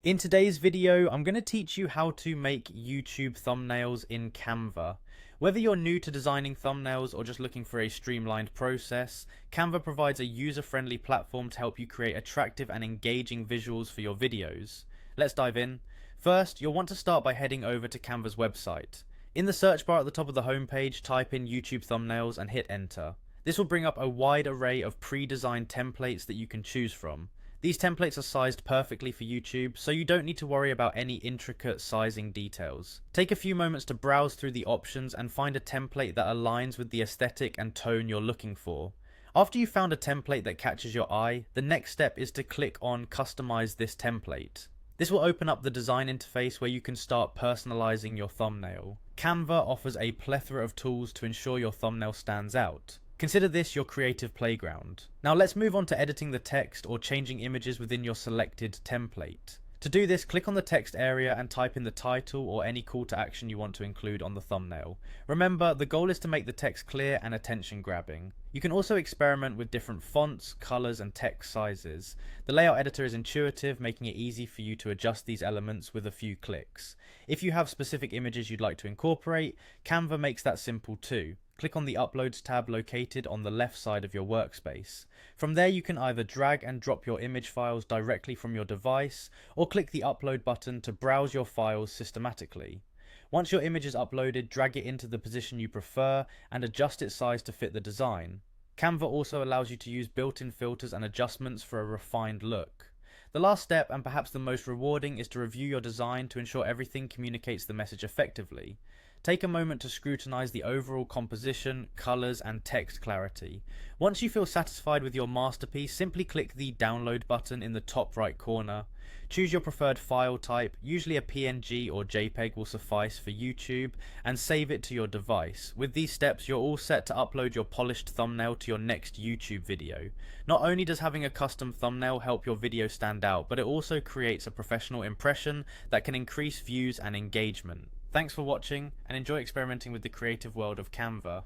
In today's video, I'm going to teach you how to make YouTube thumbnails in Canva. Whether you're new to designing thumbnails or just looking for a streamlined process, Canva provides a user-friendly platform to help you create attractive and engaging visuals for your videos. Let's dive in. First, you'll want to start by heading over to Canva's website. In the search bar at the top of the homepage, type in YouTube thumbnails and hit enter. This will bring up a wide array of pre-designed templates that you can choose from. These templates are sized perfectly for YouTube, so you don't need to worry about any intricate sizing details. Take a few moments to browse through the options and find a template that aligns with the aesthetic and tone you're looking for. After you've found a template that catches your eye, the next step is to click on Customize this template. This will open up the design interface where you can start personalizing your thumbnail. Canva offers a plethora of tools to ensure your thumbnail stands out. Consider this your creative playground. Now let's move on to editing the text or changing images within your selected template. To do this, click on the text area and type in the title or any call to action you want to include on the thumbnail. Remember, the goal is to make the text clear and attention grabbing. You can also experiment with different fonts, colors, and text sizes. The layout editor is intuitive, making it easy for you to adjust these elements with a few clicks. If you have specific images you'd like to incorporate, Canva makes that simple too. Click on the Uploads tab located on the left side of your workspace. From there you can either drag and drop your image files directly from your device, or click the Upload button to browse your files systematically. Once your image is uploaded, drag it into the position you prefer and adjust its size to fit the design. Canva also allows you to use built-in filters and adjustments for a refined look. The last step, and perhaps the most rewarding, is to review your design to ensure everything communicates the message effectively. Take a moment to scrutinize the overall composition, colors, and text clarity. Once you feel satisfied with your masterpiece, simply click the download button in the top right corner. Choose your preferred file type, usually a PNG or JPEG will suffice for YouTube, and save it to your device. With these steps, you're all set to upload your polished thumbnail to your next YouTube video. Not only does having a custom thumbnail help your video stand out, but it also creates a professional impression that can increase views and engagement. Thanks for watching, and enjoy experimenting with the creative world of Canva.